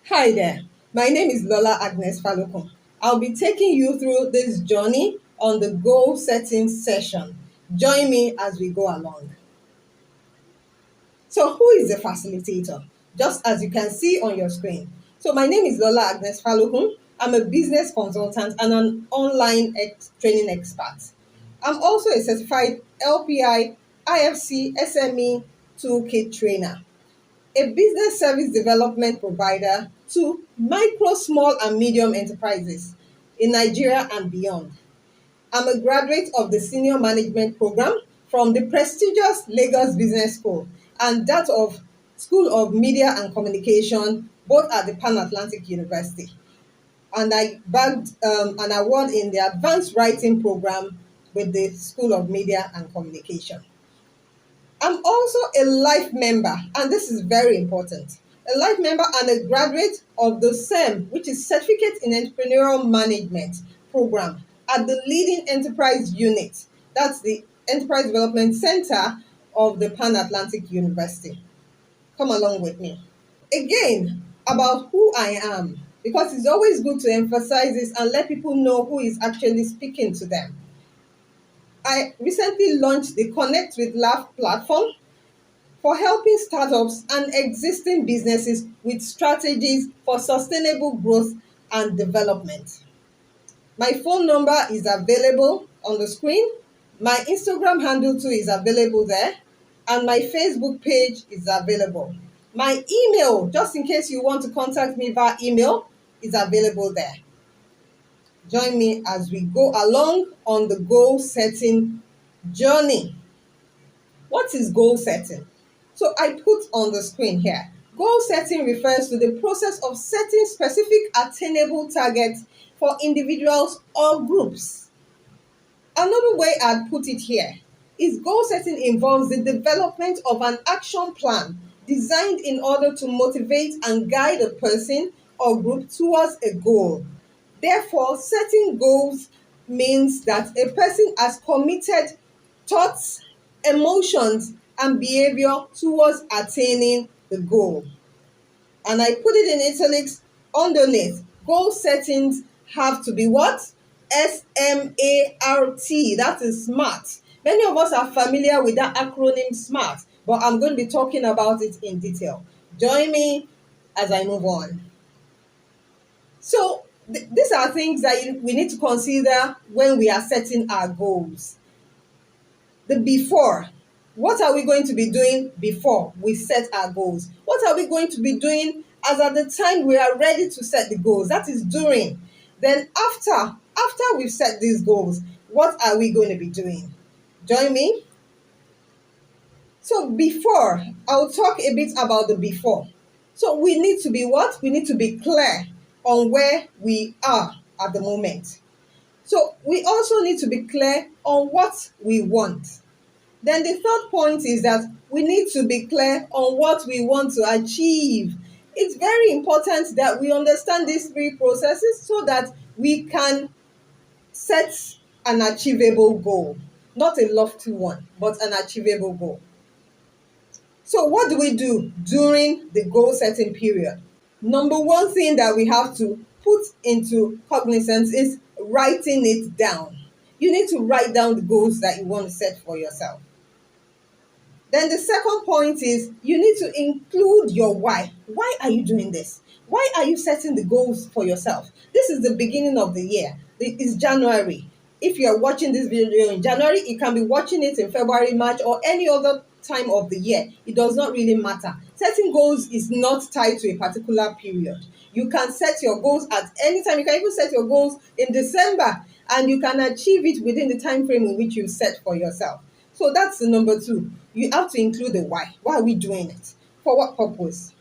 Hi there, my name is Lola Agnes Falokun. I'll be taking you through this journey on the goal setting session. Join me as we go along. So, who is the facilitator? Just as you can see on your screen. So, my name is Lola Agnes Falokun. I'm a business consultant and an online training expert. I'm also a certified LPI, IFC, SME toolkit trainer, a business service development provider to micro, small, and medium enterprises in Nigeria and beyond. I'm a graduate of the Senior Management Program from the prestigious Lagos Business School and that of School of Media and Communication, both at the Pan Atlantic University. And I bagged an award in the Advanced Writing Program with the School of Media and Communication. I'm also a life member, and this is very important. A life member and a graduate of the SEM, which is Certificate in Entrepreneurial Management program at the leading enterprise unit. That's the Enterprise Development Center of the Pan Atlantic University. Come along with me. Again, about who I am, because it's always good to emphasize this and let people know who is actually speaking to them. I recently launched the Connect with Laugh platform for helping startups and existing businesses with strategies for sustainable growth and development. My phone number is available on the screen. My Instagram handle too is available there. And my Facebook page is available. My email, just in case you want to contact me via email, is available there. Join me as we go along on the goal setting journey. What is goal setting? So I put on the screen here. Goal setting refers to the process of setting specific attainable targets for individuals or groups. Another way I'd put it here is goal setting involves the development of an action plan designed in order to motivate and guide a person or group towards a goal. Therefore, setting goals means that a person has committed thoughts, emotions, and behavior towards attaining the goal. And I put it in italics underneath. Goal settings have to be what? SMART. That is SMART. Many of us are familiar with that acronym SMART, but I'm going to be talking about it in detail. Join me as I move on. So, these are things that we need to consider when we are setting our goals. The before. What are we going to be doing before we set our goals? What are we going to be doing as at the time we are ready to set the goals? That is during. Then after we've set these goals, what are we going to be doing? Join me. So before, I'll talk a bit about the before. So we need to be what? We need to be clear on where we are at the moment. So we also need to be clear on what we want. Then the third point is that we need to be clear on what we want to achieve. It's very important that we understand these three processes so that we can set an achievable goal. Not a lofty one, but an achievable goal. So what do we do during the goal setting period? Number one thing that we have to put into cognizance is writing it down. You need to write down the goals that you want to set for yourself. Then the second point is you need to include your why. Why are you doing this? Why are you setting the goals for yourself? This is the beginning of the year. It's January. If you're watching this video in January, you can be watching it in February, March, or any other time of the year. It does not really matter. Setting goals is not tied to a particular period. You can set your goals at any time. You can even set your goals in December, and you can achieve it within the time frame in which you set for yourself. So that's the number two. You have to include the why. Why are we doing it? For what purpose?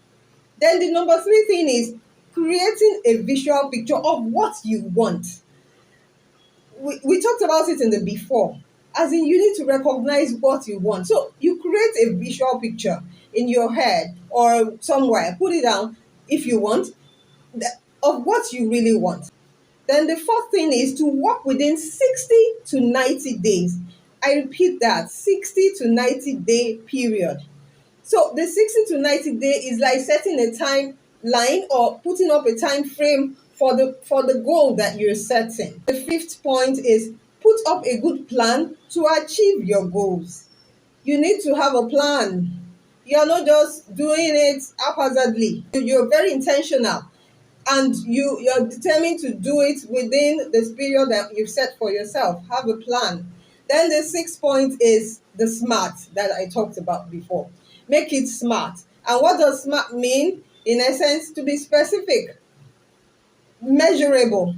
Then the number three thing is creating a visual picture of what you want. We talked about it in the before. As in, you need to recognize what you want. So you create a visual picture in your head or somewhere. Put it down if you want of what you really want. Then the fourth thing is to work within 60 to 90 days. I repeat that, 60 to 90 day period. So the 60 to 90 day is like setting a time line or putting up a time frame for the goal that you're setting. The fifth point is put up a good plan to achieve your goals. You need to have a plan. You're not just doing it haphazardly. You're very intentional, and you're determined to do it within this period that you've set for yourself. Have a plan. Then the sixth point is the SMART that I talked about before. Make it smart. And what does SMART mean? In essence, to be specific, measurable,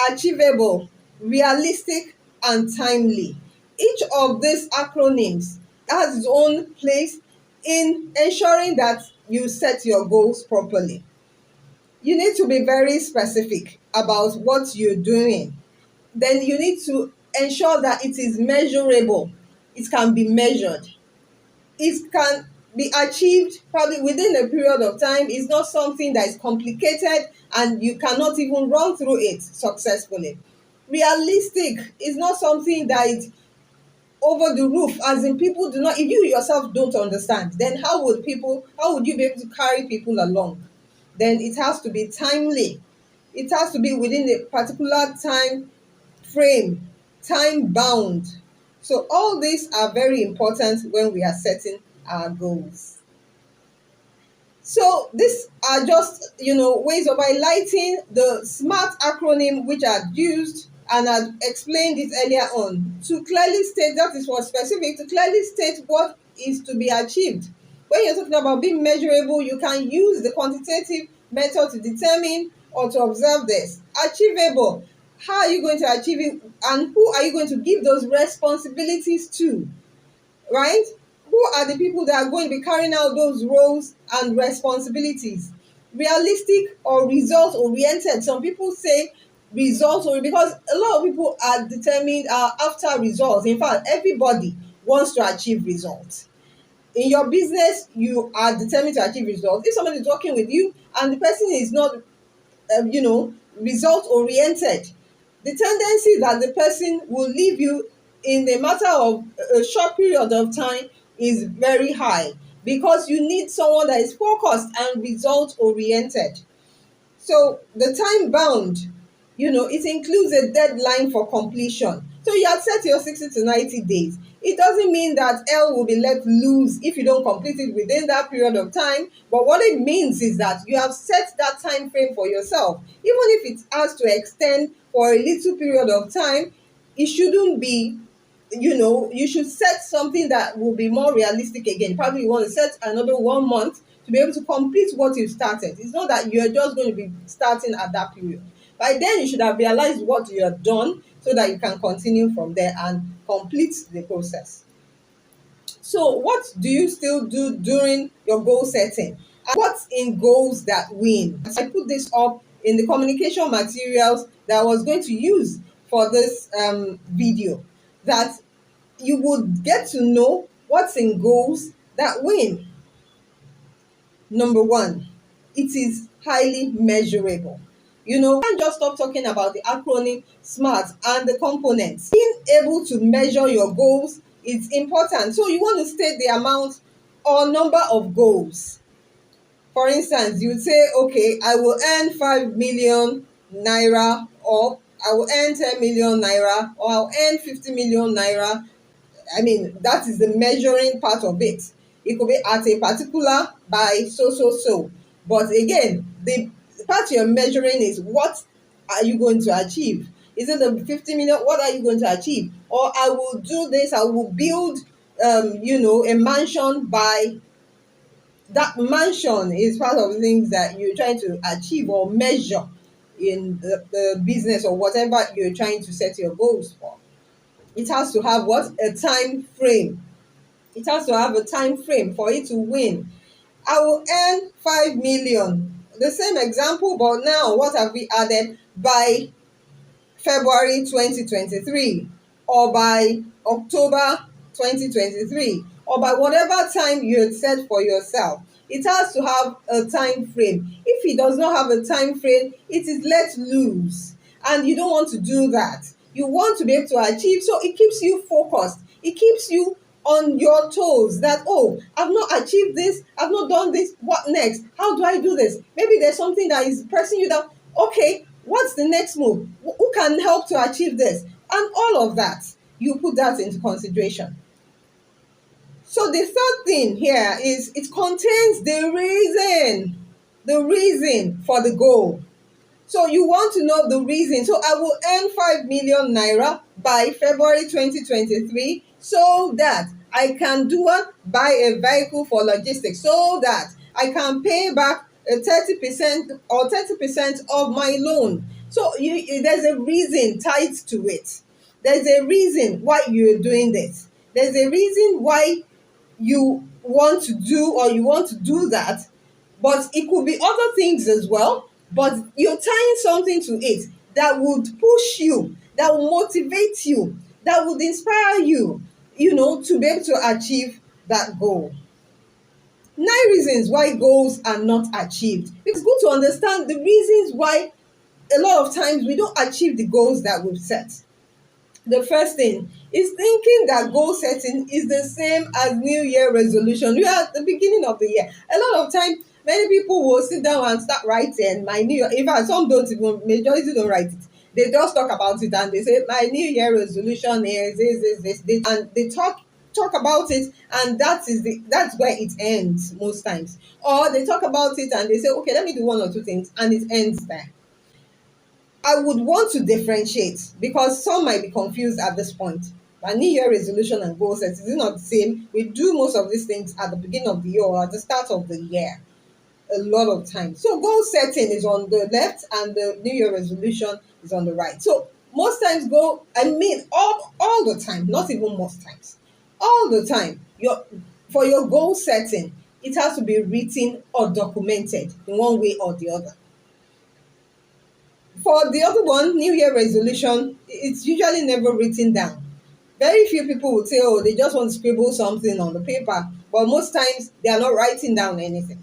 achievable, realistic, and timely. Each of these acronyms has its own place in ensuring that you set your goals properly. You need to be very specific about what you're doing. Then you need to ensure that it is measurable. It can be measured. It can be achieved probably within a period of time. It's not something that is complicated and you cannot even run through it successfully. Realistic is not something that is over the roof, as in people do not, if you yourself don't understand, then how would you be able to carry people along? Then it has to be timely. It has to be within a particular time frame, time bound. So all these are very important when we are setting our goals. So these are just, ways of highlighting the SMART acronym which are used, and I explained it earlier on, to clearly state, that is for specific, to clearly state what is to be achieved. When you're talking about being measurable, you can use the quantitative method to determine or to observe this. Achievable, how are you going to achieve it, and who are you going to give those responsibilities to, right? Who are the people that are going to be carrying out those roles and responsibilities? Realistic or result oriented? Some people say results oriented because a lot of people are determined after results. In fact, everybody wants to achieve results. In your business, you are determined to achieve results. If somebody is working with you and the person is not result oriented, the tendency that the person will leave you in a matter of a short period of time is very high, because you need someone that is focused and result oriented. So the time bound, it includes a deadline for completion. So you have set your 60 to 90 days. It doesn't mean that L will be let loose if you don't complete it within that period of time. But what it means is that you have set that time frame for yourself. Even if it has to extend for a little period of time, it shouldn't be, you should set something that will be more realistic again. Probably you want to set another 1 month to be able to complete what you've started. It's not that you're just going to be starting at that period. By then, you should have realized what you have done so that you can continue from there and complete the process. So what do you still do during your goal setting? And what's in goals that win? I put this up in the communication materials that I was going to use for this video, that you would get to know what's in goals that win. Number one, it is highly measurable. You can't just stop talking about the acronym SMART and the components. Being able to measure your goals is important. So you want to state the amount or number of goals. For instance, you would say, okay, I will earn 5 million naira, or I will earn 10 million naira, or I'll earn 50 million naira. I mean, that is the measuring part of it. It could be at a particular by so. But again, the part you're measuring is what are you going to achieve? Is it the 50 million? What are you going to achieve? Or I will do this, I will build, a mansion by, that mansion is part of the things that you're trying to achieve or measure in the business or whatever you're trying to set your goals for. It has to have what? A time frame. It has to have a time frame for it to win. I will earn 5 million. The same example, but now what have we added? By February 2023, or by October 2023, or by whatever time you had set for yourself. It has to have a time frame. If it does not have a time frame, it is let loose, and you don't want to do that. You want to be able to achieve, so it keeps you focused. It keeps you on your toes that, oh, I've not achieved this, I've not done this, what next? How do I do this? Maybe there's something that is pressing you down. Okay, what's the next move? Who can help to achieve this? And all of that, you put that into consideration. So the third thing here is it contains the reason for the goal. So you want to know the reason. So I will earn 5 million naira by February 2023 so that I can do what? Buy a vehicle for logistics so that I can pay back 30% or 30% of my loan. So there's a reason tied to it. There's a reason why you're doing this. There's a reason why you want to do or you want to do that, but it could be other things as well, but you're tying something to it that would push you, that will motivate you, that would inspire you, to be able to achieve that goal. 9 reasons why goals are not achieved. It's good to understand the reasons why a lot of times we don't achieve the goals that we've set. The first thing is thinking that goal setting is the same as New Year resolution. We are at the beginning of the year. A lot of time, many people will sit down and start writing my New Year. In fact, some don't even, majority don't write it. They just talk about it and they say, my New Year resolution is this, and they talk about it, and that's where it ends most times. Or they talk about it and they say, okay, let me do one or two things, and it ends there. I would want to differentiate because some might be confused at this point. My New Year resolution and goal set is not the same. We do most of these things at the beginning of the year or at the start of the year a lot of times. So goal setting is on the left and the New Year resolution is on the right. So most times all the time, not even most times, all the time, for your goal setting, it has to be written or documented in one way or the other. For the other one, New Year resolution, it's usually never written down. Very few people would say, oh, they just want to scribble something on the paper, but most times they are not writing down anything.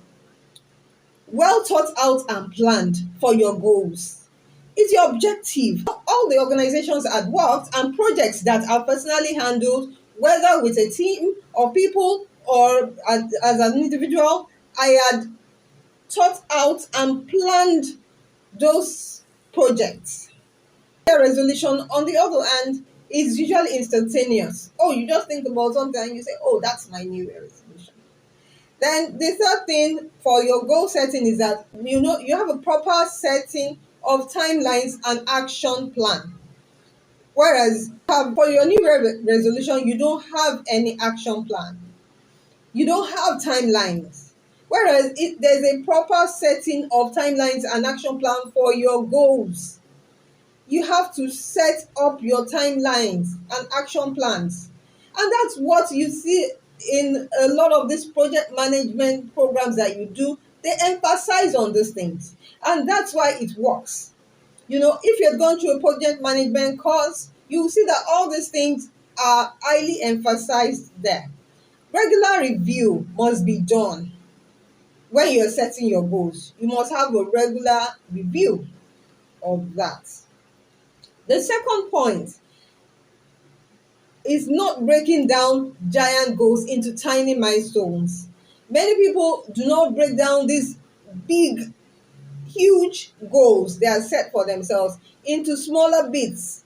Well thought out and planned for your goals. Is your objective. All the organizations I'd worked and projects that I've personally handled, whether with a team of people or as an individual, I had thought out and planned those projects. The resolution, on the other hand, is usually instantaneous. Oh, you just think about something and you say, oh, that's my New Year resolution. Then the third thing for your goal setting is that you have a proper setting of timelines and action plan. Whereas for your New Year resolution, you don't have any action plan. You don't have timelines. Whereas there's a proper setting of timelines and action plan for your goals. You have to set up your timelines and action plans. And that's what you see in a lot of these project management programs that you do. They emphasize on these things. And that's why it works. If you're going through a project management course, you will see that all these things are highly emphasized there. Regular review must be done when you're setting your goals. You must have a regular review of that. The second point is not breaking down giant goals into tiny milestones. Many people do not break down these big, huge goals they have set for themselves into smaller bits.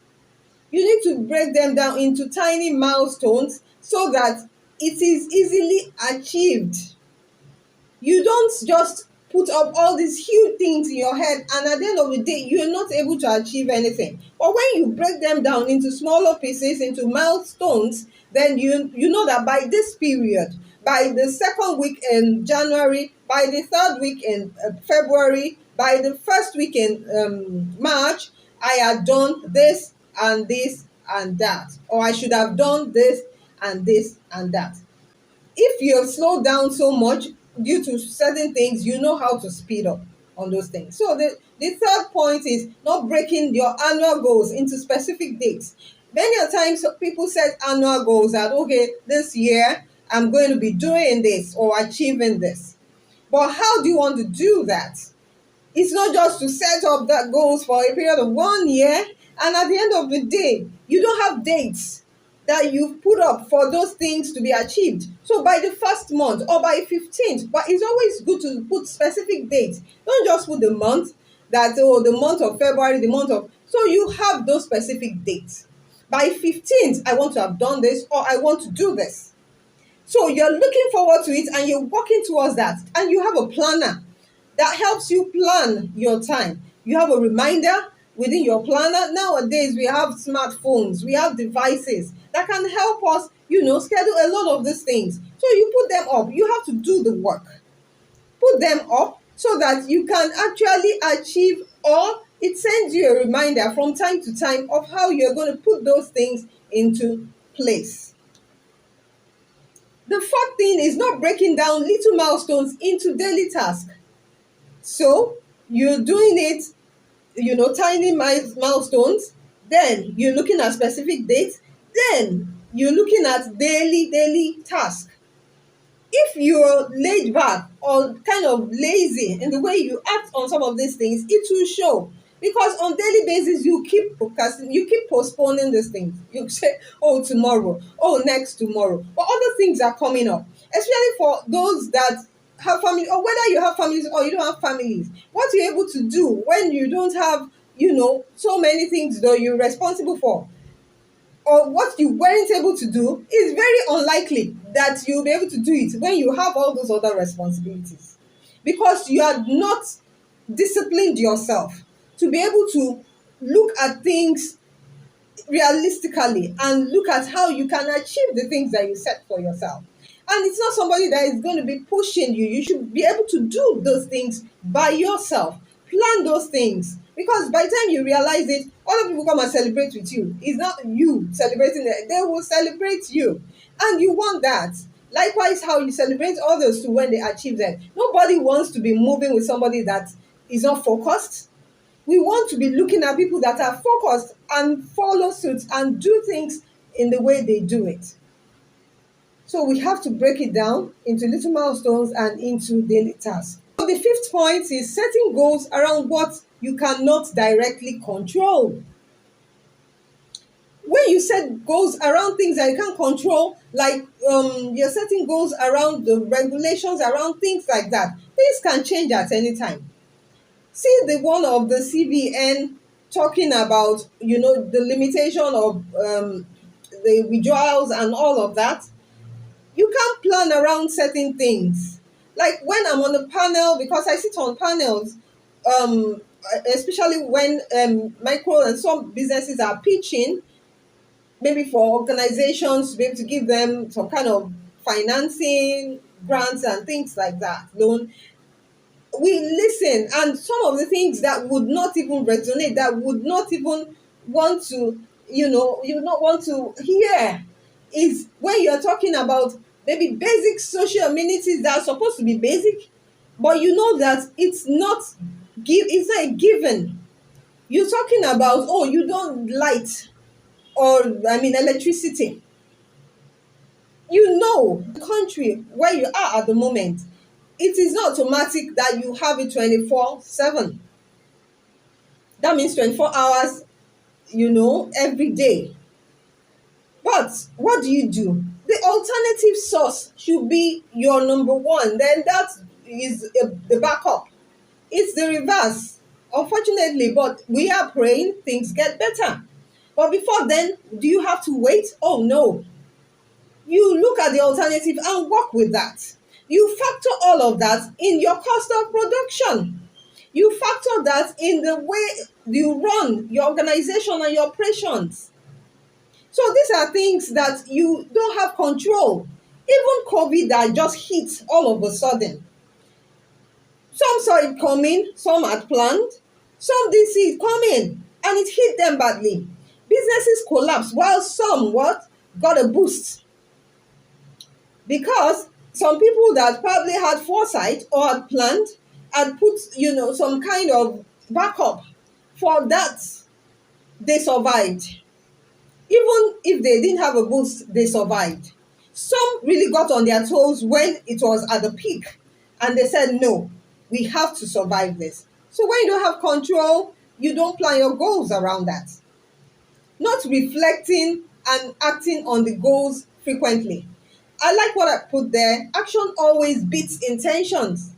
You need to break them down into tiny milestones so that it is easily achieved. You don't just put up all these huge things in your head and at the end of the day you're not able to achieve anything. But when you break them down into smaller pieces, into milestones, then you know that by this period, by the second week in January, by the third week in February, by the first week in March, I had done this and this and that, or I should have done this and this and that. If you have slowed down so much due to certain things, you know how to speed up on those things. So the third point is not breaking your annual goals into specific dates. Many times people set annual goals that, okay, this year I'm going to be doing this or achieving this. But how do you want to do that? It's not just to set up that goals for a period of 1 year and at the end of the day, you don't have dates that you've put up for those things to be achieved. So by the first month or by 15th, but it's always good to put specific dates. Don't just put the month that, oh, the month of February, the month of, so you have those specific dates. By 15th, I want to have done this, or I want to do this. So you're looking forward to it and you're working towards that. And you have a planner that helps you plan your time. You have a reminder within your planner. Nowadays, we have smartphones, we have devices that can help us, schedule a lot of these things. So you put them up. You have to do the work. Put them up so that you can actually achieve, or it sends you a reminder from time to time of how you're going to put those things into place. The fourth thing is not breaking down little milestones into daily tasks. So you're doing it, tiny milestones, then you're looking at specific dates, then you're looking at daily tasks. If you're laid back or kind of lazy in the way you act on some of these things, it will show. Because on daily basis, you keep procrastinating, you keep postponing these things. You say, oh, tomorrow, oh, next tomorrow. But other things are coming up, especially for those that have family, or whether you have families or you don't have families. What you're able to do when you don't have, so many things that you're responsible for, or what you weren't able to do, is very unlikely that you'll be able to do it when you have all those other responsibilities, because you are not disciplined yourself to be able to look at things realistically and look at how you can achieve the things that you set for yourself. And it's not somebody that is going to be pushing you. You should be able to do those things by yourself. Plan those things. Because by the time you realize it, other people come and celebrate with you. It's not you celebrating it. They will celebrate you. And you want that. Likewise, how you celebrate others too when they achieve that. Nobody wants to be moving with somebody that is not focused. We want to be looking at people that are focused and follow suit and do things in the way they do it. So we have to break it down into little milestones and into daily tasks. So the fifth point is setting goals around what you cannot directly control. When you set goals around things that you can't control, like you're setting goals around the regulations, around things like that, things can change at any time. See the one of the CBN talking about, the limitation of the withdrawals and all of that. You can't plan around certain things. Like when I'm on a panel, because I sit on panels, especially when micro and some businesses are pitching, maybe for organizations to be able to give them some kind of financing, grants and things like that, loan. We listen, and some of the things that would not even resonate, that would not even want to, you not want to hear, is when you're talking about maybe basic social amenities that are supposed to be basic, but you know that it's not a given. You're talking about, oh, you don't light, or electricity. The country where you are at the moment, it is not automatic that you have it 24/7. That means 24 hours, every day. But what do? The alternative source should be your number one. Then that is the backup. It's the reverse, unfortunately, but we are praying things get better. But before then, do you have to wait? Oh, no. You look at the alternative and work with that. You factor all of that in your cost of production. You factor that in the way you run your organization and your operations. So these are things that you don't have control. Even COVID that just hit all of a sudden. Some saw it coming, some had planned, some didn't see it coming, and it hit them badly. Businesses collapsed while some got a boost. Because some people that probably had foresight or had planned and put, some kind of backup for that, they survived. Even if they didn't have a boost, they survived. Some really got on their toes when it was at the peak, and they said, no, we have to survive this. So when you don't have control, you don't plan your goals around that. Not reflecting and acting on the goals frequently. I like what I put there. Action always beats intentions.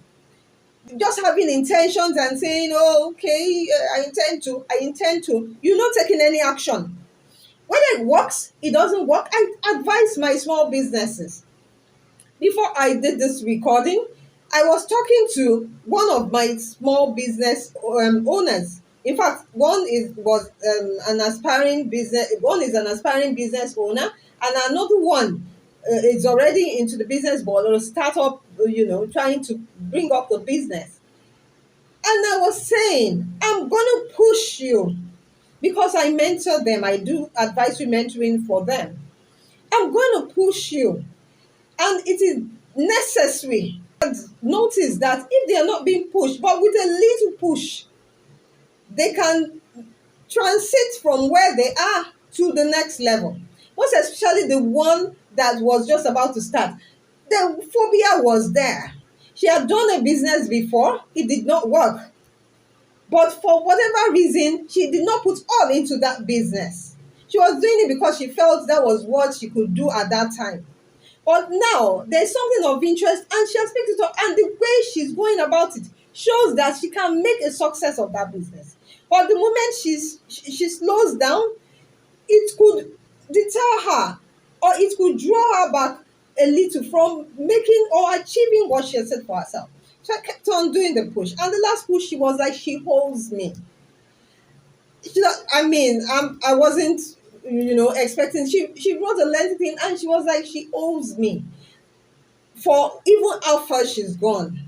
Just having intentions and saying, oh, okay, I intend to, you're not taking any action. Whether it works, it doesn't work. I advise my small businesses. Before I did this recording, I was talking to one of my small business owners. In fact, one is an aspiring business owner, and another one is already into the business world or a startup, trying to bring up the business. And I was saying, I'm going to push you because I mentor them. I do advisory mentoring for them. I'm going to push you. And it is necessary. Notice that if they are not being pushed, but with a little push, they can transit from where they are to the next level. Most especially the one that was just about to start. The phobia was there. She had done a business before, it did not work. But for whatever reason, she did not put all into that business. She was doing it because she felt that was what she could do at that time. But now there's something of interest and she has picked it up, and the way she's going about it shows that she can make a success of that business. But the moment she slows down, it could deter her, or it could draw her back a little from making or achieving what she has set for herself. So I kept on doing the push. And the last push, she was like, she holds me. I wasn't, expecting. She wrote a lengthy thing and she was like, she owes me for even how far she's gone.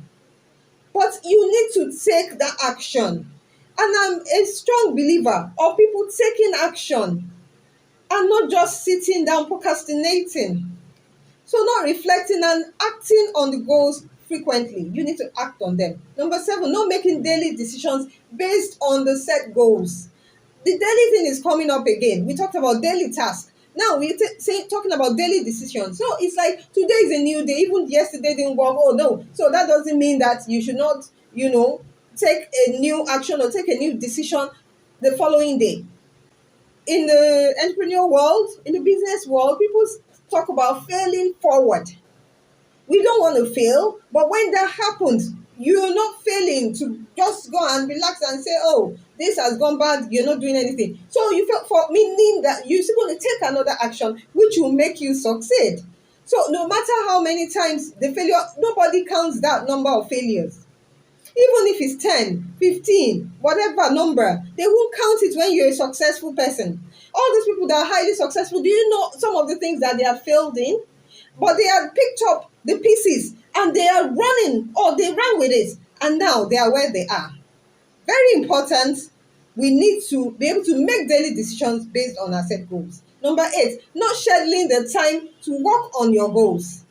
But you need to take that action. And I'm a strong believer of people taking action and not just sitting down procrastinating. So not reflecting and acting on the goals frequently. You need to act on them. Number 7, not making daily decisions based on the set goals. The daily thing is coming up again. We talked about daily tasks. Now we're talking about daily decisions. So it's like today is a new day. Even yesterday didn't work. Oh no. So that doesn't mean that you should not, take a new action or take a new decision the following day. In the entrepreneurial world, in the business world, people talk about failing forward. We don't want to fail, but when that happens, you're not failing to just go and relax and say, oh, this has gone bad, you're not doing anything. So you felt for meaning that you're still going to take another action which will make you succeed. So no matter how many times the failure, nobody counts that number of failures. Even if it's 10, 15, whatever number, they won't count it when you're a successful person. All these people that are highly successful, do you know some of the things that they have failed in? But they have picked up the pieces and they are running, or they ran with it, and now they are where they are. Very important. We need to be able to make daily decisions based on our set goals. Number 8, not scheduling the time to work on your goals.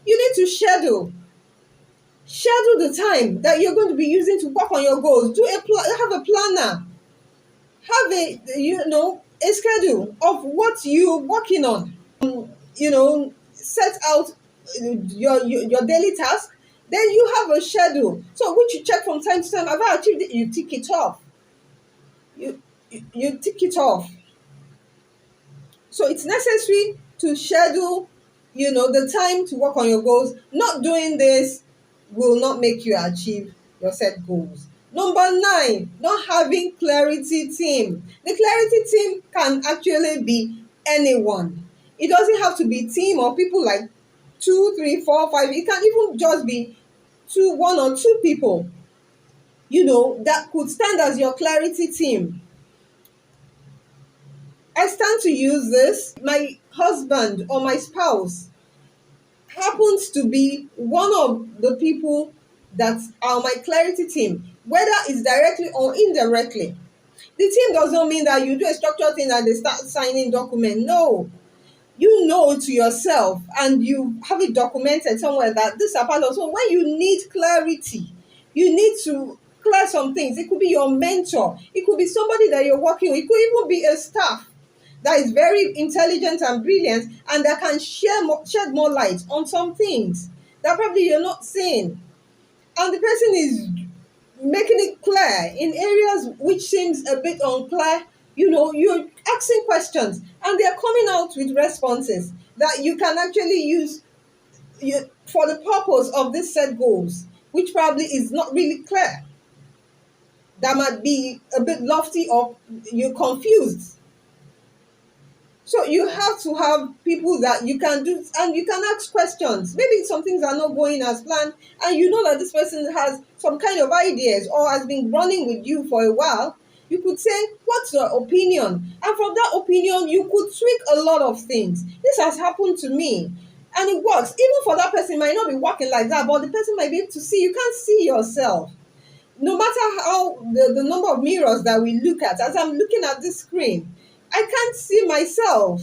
You need to schedule the time that you're going to be using to work on your goals. Have a planner. Have a schedule of what you're working on. Set out your daily task. Then you have a schedule. So which you check from time to time. Have I achieved it? You tick it off. You tick it off. So it's necessary to schedule, the time to work on your goals. Not doing this will not make you achieve your set goals. Number 9, not having clarity team. The clarity team can actually be anyone. It doesn't have to be team or people like 2, 3, 4, 5. It can even just be 1 or 2 people, that could stand as your clarity team. I stand to use this. My husband or my spouse happens to be one of the people that are my clarity team, whether it's directly or indirectly. The team does not mean that you do a structured thing and they start signing document. No. You know to yourself and you have it documented somewhere that this is a part of. So when you need clarity, you need to clear some things. It could be your mentor. It could be somebody that you're working with. It could even be a staff that is very intelligent and brilliant and that can shed more light on some things that probably you're not seeing. And the person is making it clear in areas which seems a bit unclear You're asking questions and they're coming out with responses that you can actually use for the purpose of this set goals, which probably is not really clear. That might be a bit lofty or you're confused. So you have to have people that you can do, and you can ask questions. Maybe some things are not going as planned, and you know that this person has some kind of ideas or has been running with you for a while. You could say, "What's your opinion?" And from that opinion, you could tweak a lot of things. This has happened to me, and it works. Even for that person, it might not be working like that, but the person might be able to see. You can't see yourself no matter how the number of mirrors that we look at. As I'm looking at this screen, I can't see myself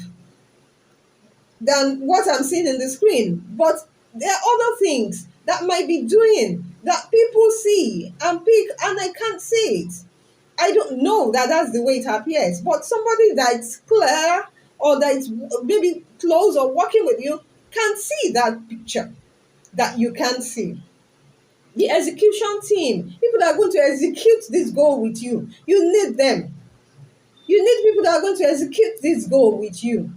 than what I'm seeing in the screen. But there are other things that might be doing that people see and pick, and I can't see it. I don't know that that's the way it appears. But somebody that's clear or that's maybe close or working with you can see that picture that you can't see. The execution team, people that are going to execute this goal with you, you need them. You need people that are going to execute this goal with you.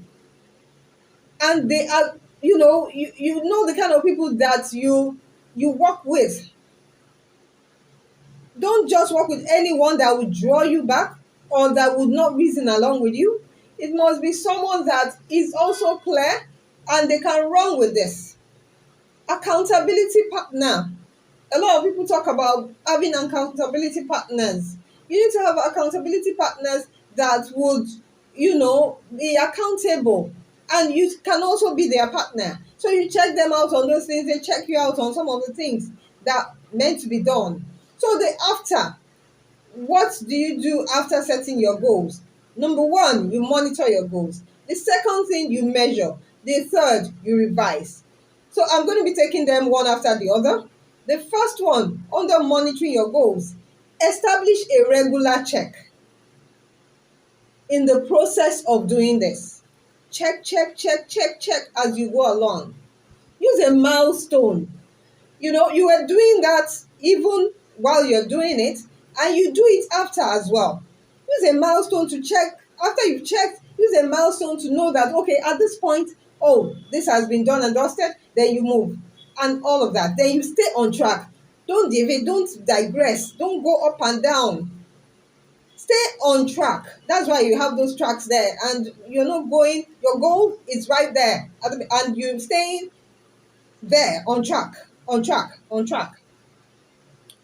And they are, you know the kind of people that you work with. Don't just work with anyone that would draw you back or that would not reason along with you. It must be someone that is also clear and they can run with this. Accountability partner. A lot of people talk about having accountability partners. You need to have accountability partners that would, be accountable. And you can also be their partner. So you check them out on those things, they check you out on some of the things that meant to be done. So the after, what do you do after setting your goals? Number one, you monitor your goals. The second thing, you measure. The third, you revise. So I'm going to be taking them one after the other. The first one, under monitoring your goals, establish a regular check in the process of doing this. Check, check, check, check, check as you go along. Use a milestone. You were doing that even while you're doing it, and you do it after as well. Use a milestone to check. After you've checked, use a milestone to know that, okay, at this point, oh, this has been done and dusted, then you move, and all of that. Then you stay on track. Don't deviate, don't digress, don't go up and down. Stay on track. That's why you have those tracks there, and you're not going, your goal is right there, and you're staying there on track, on track, on track.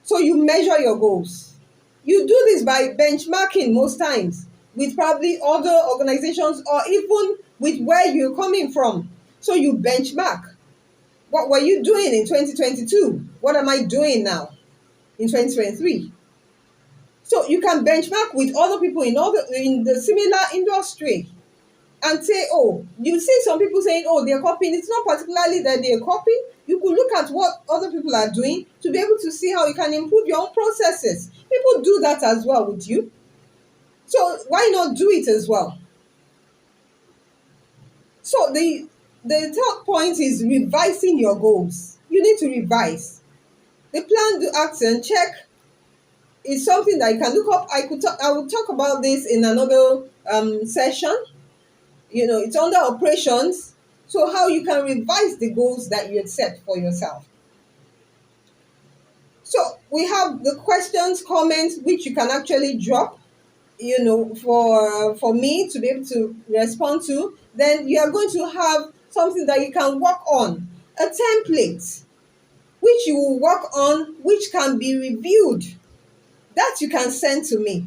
So you measure your goals. You do this by benchmarking most times with probably other organizations or even with where you're coming from. So you benchmark. What were you doing in 2022? What am I doing now in 2023? So you can benchmark with other people in the similar industry and say, oh, you see some people saying, oh, they're copying. It's not particularly that they're copying. You could look at what other people are doing to be able to see how you can improve your own processes. People do that as well with you. So why not do it as well? So the third point is revising your goals. You need to revise. The plan, do, action, check is something that you can look up. I will talk about this in another session. It's under operations. So how you can revise the goals that you had set for yourself. So we have the questions, comments, which you can actually drop, for me to be able to respond to. Then you are going to have something that you can work on, a template, which you will work on, which can be reviewed, that you can send to me.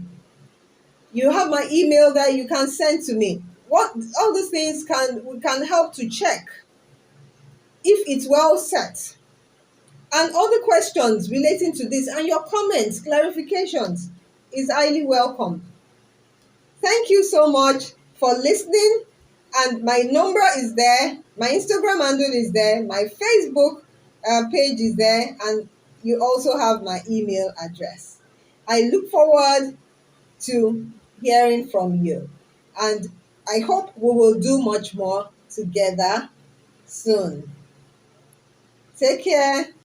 You have my email that you can send to me. What all these things can help to check if it's well set. And other questions relating to this and your comments, clarifications is highly welcome. Thank you so much for listening. And my number is there, my Instagram handle is there, my Facebook page is there, and you also have my email address. I look forward to hearing from you. And I hope we will do much more together soon. Take care.